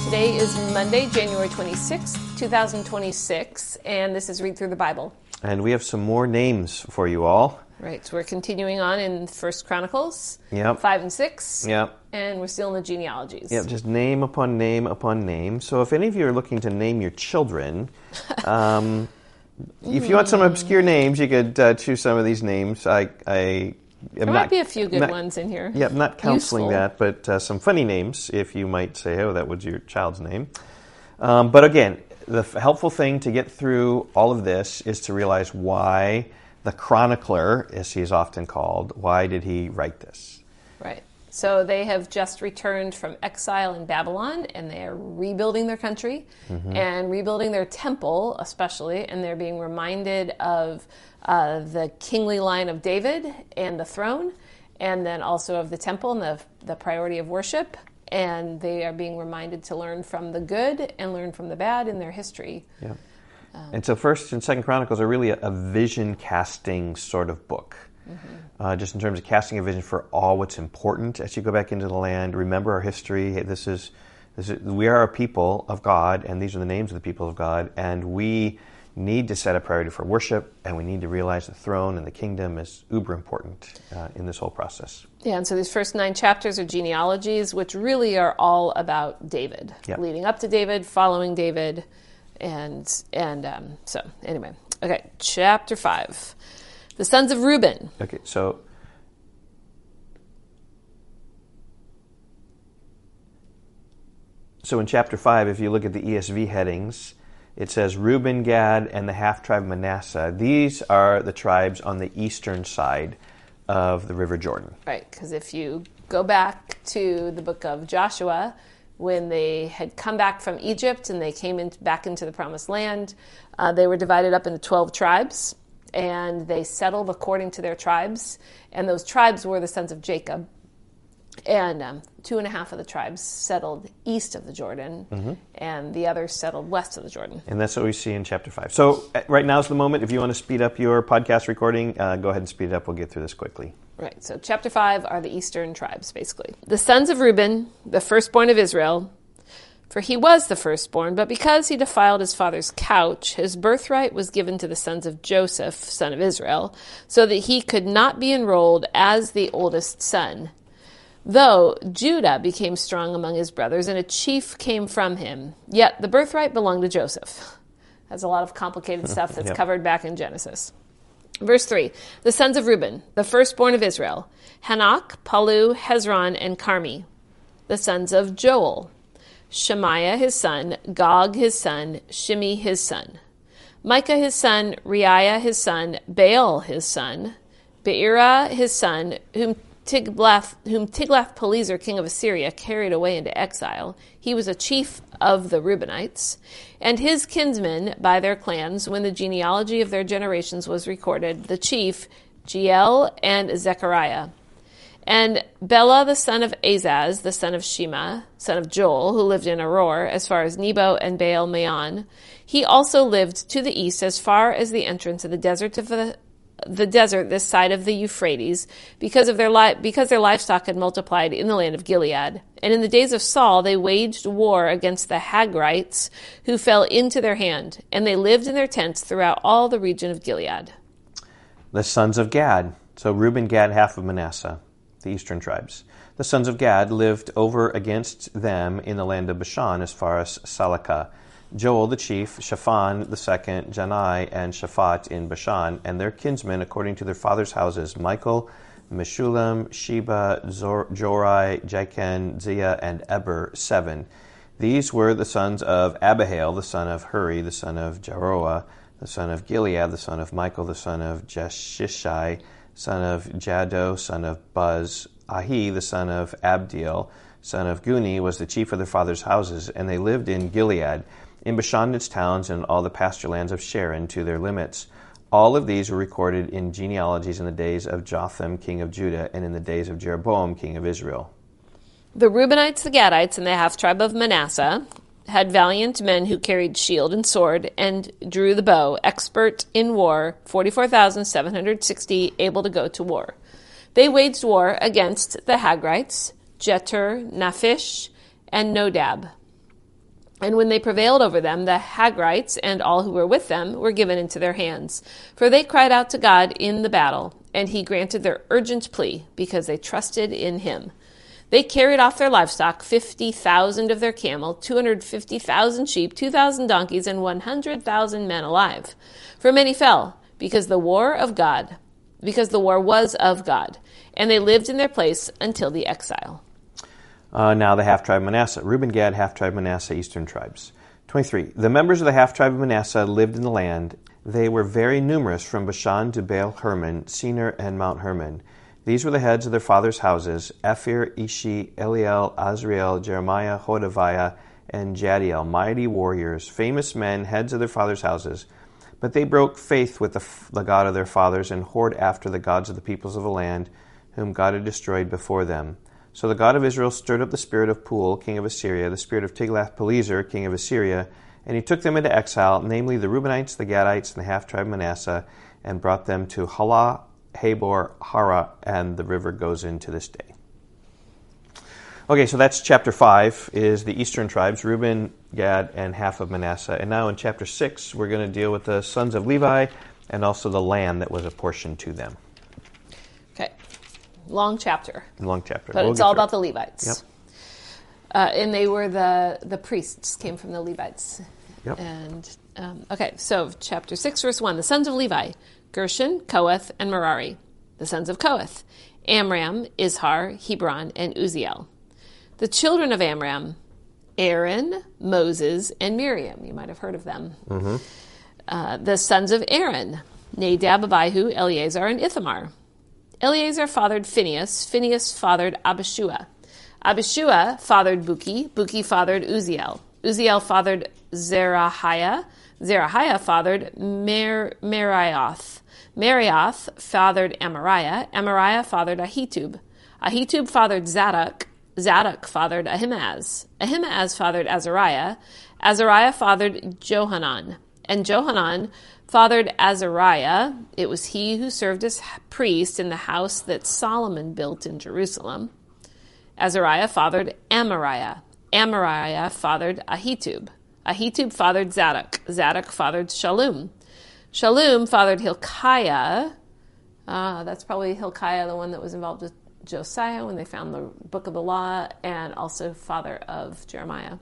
Today is Monday, January 26th, 2026, and this is Read Through the Bible. And we have some more names for you all. Right, so we're continuing on in 1 Chronicles, Yep. 5 and 6, Yep. and we're still in the genealogies. Yep, just name upon name upon name. So if any of you are looking to name your children, if you want some obscure names, you could choose some of these names. There might be a few good ones in here. Yeah, I'm not counseling Useful. that, but some funny names, if you might say, oh, that was your child's name. But again, the helpful thing to get through all of this is to realize why the chronicler, as he is often called, why did he write this? Right. So they have just returned from exile in Babylon, and they are rebuilding their country and rebuilding their temple, especially, and they're being reminded of the kingly line of David and the throne, and then also of the temple and the priority of worship. And they are being reminded to learn from the good and learn from the bad in their history. Yeah. And so 1st and 2nd Chronicles are really a vision casting sort of book. Just in terms of casting a vision for all what's important as you go back into the land. Remember our history. Hey, we are a people of God, and these are the names of the people of God, and we need to set a priority for worship, and we need to realize the throne and the kingdom is uber important in this whole process. Yeah, and so these first 9 chapters are genealogies, which really are all about David, leading up to David, following David, and so anyway. Okay, chapter 5. The sons of Reuben. Okay, so in chapter 5, if you look at the ESV headings, it says Reuben, Gad, and the half-tribe Manasseh. These are the tribes on the eastern side of the River Jordan. Right, because if you go back to the book of Joshua, when they had come back from Egypt and they came back into the Promised Land, they were divided up into 12 tribes. And they settled according to their tribes. And those tribes were the sons of Jacob. And 2.5 of the tribes settled east of the Jordan. And the others settled west of the Jordan. And that's what we see in chapter 5. So right now is the moment. If you want to speed up your podcast recording, go ahead and speed it up. We'll get through this quickly. Right. So chapter 5 are the eastern tribes, basically. The sons of Reuben, the firstborn of Israel. For he was the firstborn, but because he defiled his father's couch, his birthright was given to the sons of Joseph, son of Israel, so that he could not be enrolled as the oldest son. Though Judah became strong among his brothers, and a chief came from him, yet the birthright belonged to Joseph. That's a lot of complicated stuff that's covered back in Genesis. Verse 3, the sons of Reuben, the firstborn of Israel, Hanok, Palu, Hezron, and Carmi. The sons of Joel, Shemaiah his son, Gog his son, Shimi his son, Micah his son, Reiah his son, Baal his son, Beerah his son, whom Tiglath-Pileser, king of Assyria, carried away into exile. He was a chief of the Reubenites, and his kinsmen by their clans, when the genealogy of their generations was recorded, the chief, Jeiel and Zechariah. And Bela, the son of Azaz, the son of Shema, son of Joel, who lived in Aror, as far as Nebo and Baal Maon. He also lived to the east as far as the entrance of the desert this side of the Euphrates, because their livestock had multiplied in the land of Gilead. And in the days of Saul they waged war against the Hagrites, who fell into their hand, and they lived in their tents throughout all the region of Gilead. The sons of Gad. So Reuben, Gad, half of Manasseh, the eastern tribes. The sons of Gad lived over against them in the land of Bashan as far as Salakah. Joel the chief, Shaphan the second, Janai, and Shaphat in Bashan, and their kinsmen according to their fathers' houses, Michael, Meshulam, Sheba, Jorai, Jachin, Zia, and Eber, 7. These were the sons of Abihail, the son of Huri, the son of Jaroah, the son of Gilead, the son of Michael, the son of Jeshishai, son of Jado, son of Buz. Ahi, the son of Abdiel, son of Guni, was the chief of their fathers' houses, and they lived in Gilead, in Bashan its towns, and all the pasture lands of Sharon to their limits. All of these were recorded in genealogies in the days of Jotham, king of Judah, and in the days of Jeroboam, king of Israel. The Reubenites, the Gadites, and the half-tribe of Manasseh had valiant men who carried shield and sword and drew the bow, expert in war, 44,760 able to go to war. They waged war against the Hagrites, Jetur, Naphish, and Nodab. And when they prevailed over them, the Hagrites and all who were with them were given into their hands. For they cried out to God in the battle, and he granted their urgent plea, because they trusted in him. They carried off their livestock, 50,000 of their camel, 250,000 sheep, 2,000 donkeys, and 100,000 men alive. For many fell, because the war was of God, and they lived in their place until the exile. Now the half-tribe of Manasseh. Reuben, Gad, half-tribe of Manasseh, eastern tribes. 23. The members of the half-tribe of Manasseh lived in the land. They were very numerous, from Bashan to Baal Hermon, Senir, and Mount Hermon. These were the heads of their fathers' houses: Ephir, Ishi, Eliel, Azriel, Jeremiah, Hodaviah, and Jadiel, mighty warriors, famous men, heads of their fathers' houses. But they broke faith with the God of their fathers, and whored after the gods of the peoples of the land, whom God had destroyed before them. So the God of Israel stirred up the spirit of Pul, king of Assyria, the spirit of Tiglath-Pileser, king of Assyria, and he took them into exile, namely the Reubenites, the Gadites, and the half-tribe of Manasseh, and brought them to Halah, Habor, Hara, and the river goes in to this day. Okay, so that's chapter 5, is the eastern tribes, Reuben, Gad, and half of Manasseh. And now in chapter 6, we're going to deal with the sons of Levi and also the land that was apportioned to them. Okay. Long chapter. Long chapter. But it's all about the Levites. Yep. And they were the priests, came from the Levites. Yep. And, okay, so chapter 6, verse 1. The sons of Levi: Gershon, Kohath, and Merari. The sons of Kohath: Amram, Izhar, Hebron, and Uziel. The children of Amram: Aaron, Moses, and Miriam. You might have heard of them. Mm-hmm. The sons of Aaron: Nadab, Abihu, Eleazar, and Ithamar. Eleazar fathered Phinehas. Phinehas fathered Abishua. Abishua fathered Buki. Buki fathered Uziel. Uziel fathered Zerahiah. Zerahiah fathered Marioth. Marioth fathered Amariah. Amariah fathered Ahitub. Ahitub fathered Zadok. Zadok fathered Ahimaaz. Ahimaaz fathered Azariah. Azariah fathered Johanan. And Johanan fathered Azariah. It was he who served as priest in the house that Solomon built in Jerusalem. Azariah fathered Amariah. Amariah fathered Ahitub. Ahitub fathered Zadok. Zadok fathered Shallum. Shallum fathered Hilkiah. That's probably Hilkiah, the one that was involved with Josiah when they found the book of the law, and also father of Jeremiah.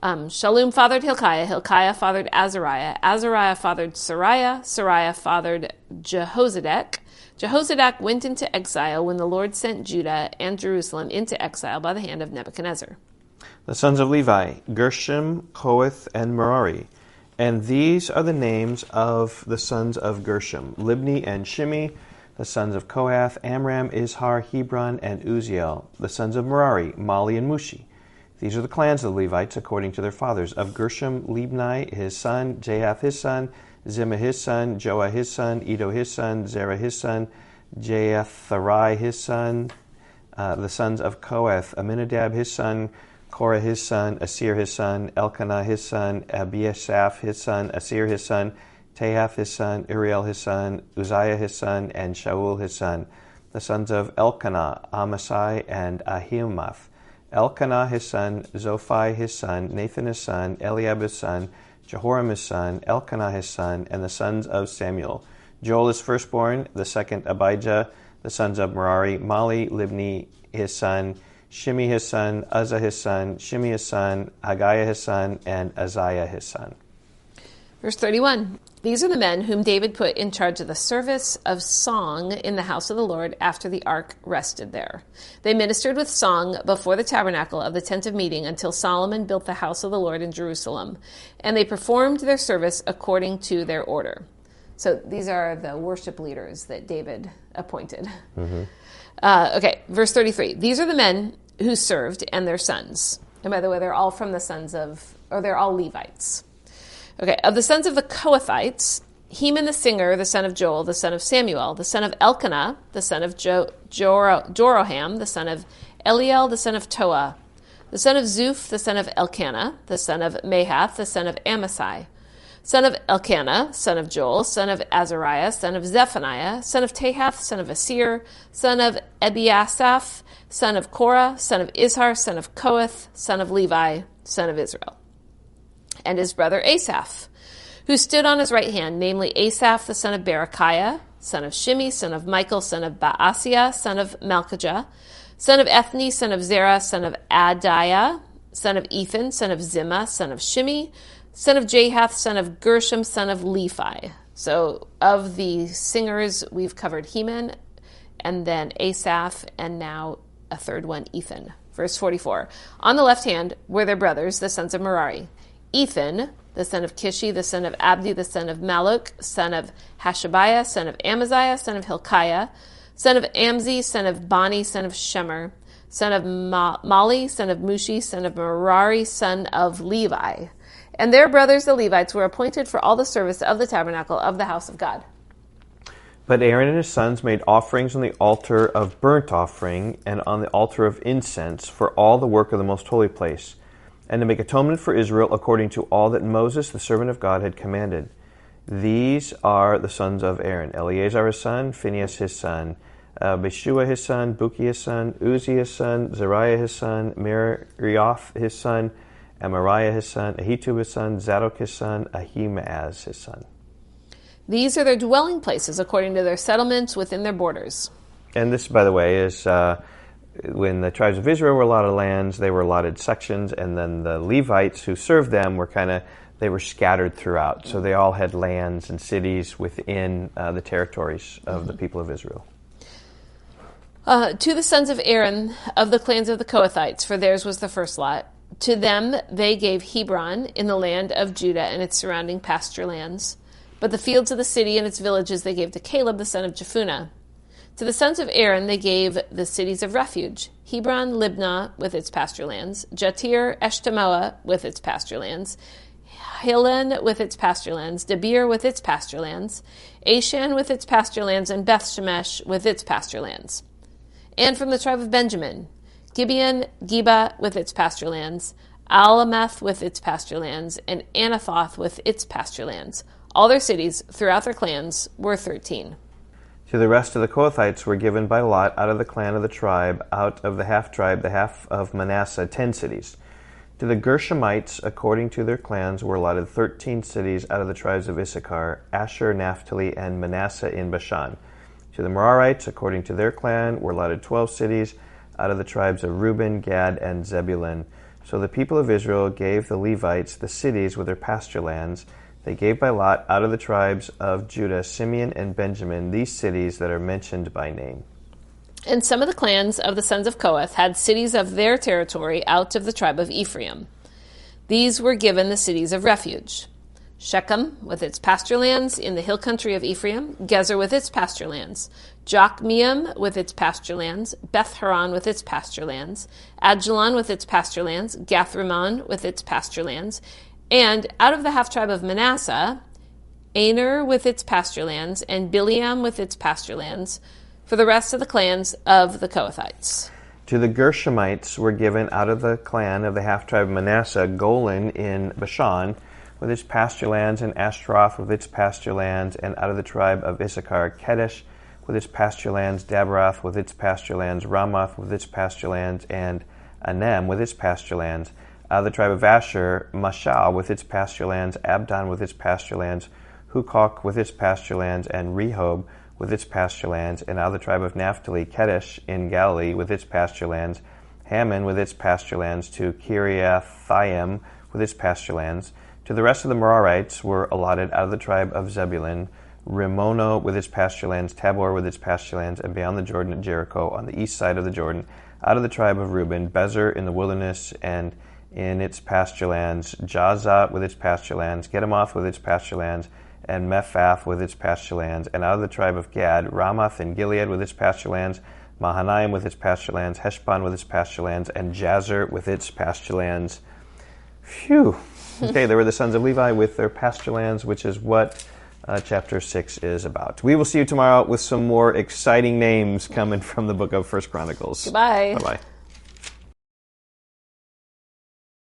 Shallum fathered Hilkiah. Hilkiah fathered Azariah. Azariah fathered Sariah. Sariah fathered Jehozadak. Jehozadak went into exile when the Lord sent Judah and Jerusalem into exile by the hand of Nebuchadnezzar. The sons of Levi: Gershom, Kohath, and Merari. And these are the names of the sons of Gershom: Libni and Shimi. The sons of Kohath: Amram, Izhar, Hebron, and Uziel. The sons of Merari: Mali and Mushi. These are the clans of the Levites according to their fathers. Of Gershom: Libni his son, Jahath his son, Zimmah his son, Joah his son, Edo his son, Zerah his son, Jeatherai his son. The sons of Kohath: Aminadab his son, Korah his son, Asir his son, Elkanah his son, Abiasaph his son, Asir his son, Tahath his son, Uriel his son, Uzziah his son, and Shaul his son. The sons of Elkanah: Amasai and Ahimath. Elkanah his son, Zophai his son, Nathan his son, Eliab his son, Jehoram his son, Elkanah his son, and the sons of Samuel: Joel his firstborn, the second Abijah. The sons of Merari: Mali, Libni his son, Shimi his son, Uzzah his son, Shimi his son, Haggiah his son, and Azariah his son. Verse 31. These are the men whom David put in charge of the service of song in the house of the Lord after the ark rested there. They ministered with song before the tabernacle of the tent of meeting until Solomon built the house of the Lord in Jerusalem, and they performed their service according to their order. So these are the worship leaders that David appointed. Mm-hmm. Okay, verse 33. These are the men who served and their sons. And by the way, they're all from the sons of, or they're all Levites. Okay, of the sons of the Kohathites: Heman the singer, the son of Joel, the son of Samuel, the son of Elkanah, the son of Joroham, the son of Eliel, the son of Toah, the son of Zuph, the son of Elkanah, the son of Mahath, the son of Amasai, son of Elkanah, son of Joel, son of Azariah, son of Zephaniah, son of Tahath, son of Asir, son of Ebiasaph, son of Korah, son of Izhar, son of Kohath, son of Levi, son of Israel. and his brother Asaph, who stood on his right hand, namely Asaph the son of Berechiah, son of Shimi, son of Michael, son of Baasiah, son of Malchijah, son of Ethni, son of Zerah, son of Adiah, son of Ethan, son of Zimmah, son of Shimi, son of Jahath, son of Gershom, son of Lehi. So of the singers, we've covered Heman, and then Asaph, and now a third one, Ethan. Verse 44. On the left hand were their brothers, the sons of Merari. Ethan, the son of Kishi, the son of Abdi, the son of Maluk, son of Hashabiah, son of Amaziah, son of Hilkiah, son of Amzi, son of Bani, son of Shemer, son of Mali, son of Mushi, son of Merari, son of Levi. And their brothers, the Levites, were appointed for all the service of the tabernacle of the house of God. But Aaron and his sons made offerings on the altar of burnt offering and on the altar of incense for all the work of the most holy place, and to make atonement for Israel according to all that Moses, the servant of God, had commanded. These are the sons of Aaron: Eleazar his son, Phinehas his son, Beshua his son, Buki his son, Uzi his son, Zariah his son, Merioth his son, Amariah his son, Ahitub his son, Zadok his son, Ahimaaz his son. These are their dwelling places according to their settlements within their borders. And this, by the way, is when the tribes of Israel were allotted lands, they were allotted sections, and then the Levites who served them were they were scattered throughout. So they all had lands and cities within the territories of the people of Israel. To the sons of Aaron of the clans of the Kohathites, for theirs was the first lot, to them they gave Hebron in the land of Judah and its surrounding pasture lands. But the fields of the city and its villages they gave to Caleb the son of Jephunneh. To the sons of Aaron they gave the cities of refuge, Hebron, Libnah with its pasture lands, Jatir, Eshtemoa with its pasture lands, Hilen with its pasture lands, Debir with its pasture lands, Ashan with its pasture lands, and Beth Shemesh with its pasture lands. And from the tribe of Benjamin, Gibeon, Geba with its pasture lands, Alameth with its pasture lands, and Anathoth with its pasture lands. All their cities throughout their clans were 13. To the rest of the Kohathites were given by lot out of the clan of the tribe, out of the half-tribe, the half of Manasseh, 10 cities. To the Gershomites, according to their clans, were allotted 13 cities out of the tribes of Issachar, Asher, Naphtali, and Manasseh in Bashan. To the Merarites, according to their clan, were allotted 12 cities out of the tribes of Reuben, Gad, and Zebulun. So the people of Israel gave the Levites the cities with their pasture lands. They gave by lot out of the tribes of Judah, Simeon, and Benjamin these cities that are mentioned by name. And some of the clans of the sons of Kohath had cities of their territory out of the tribe of Ephraim. These were given the cities of refuge: Shechem with its pasture lands in the hill country of Ephraim, Gezer with its pasture lands, Jokmeam with its pasture lands, Beth Horon with its pasture lands, Ajalon with its pasture lands, Gathrimmon with its pasture lands, and out of the half-tribe of Manasseh, Aner with its pasture lands, and Bileam with its pasture lands, for the rest of the clans of the Kohathites. To the Gershomites were given out of the clan of the half-tribe of Manasseh, Golan in Bashan, with its pasture lands, and Ashtaroth with its pasture lands, and out of the tribe of Issachar, Kedesh with its pasture lands, Daberath with its pasture lands, Ramoth with its pasture lands, and Anem with its pasture lands. Out of the tribe of Asher, Mashal with its pasture lands, Abdon with its pasture lands, Hukok with its pasture lands, and Rehob with its pasture lands. And out of the tribe of Naphtali, Kedesh in Galilee with its pasture lands, Hammon with its pasture lands, to Kiriathaim with its pasture lands. To the rest of the Merarites were allotted out of the tribe of Zebulun, Rimono with its pasture lands, Tabor with its pasture lands, and beyond the Jordan at Jericho on the east side of the Jordan. Out of the tribe of Reuben, Bezer in the wilderness and in its pasture lands, Jazza with its pasture lands, Gedemoth with its pasture lands, and Mephath with its pasture lands. And out of the tribe of Gad, Ramoth and Gilead with its pasture lands, Mahanaim with its pasture lands, Heshbon with its pasture lands, and Jazer with its pasture lands. Phew. Okay, there were the sons of Levi with their pasture lands, which is what chapter 6 is about. We will see you tomorrow with some more exciting names coming from the book of 1 Chronicles. Goodbye. Bye-bye.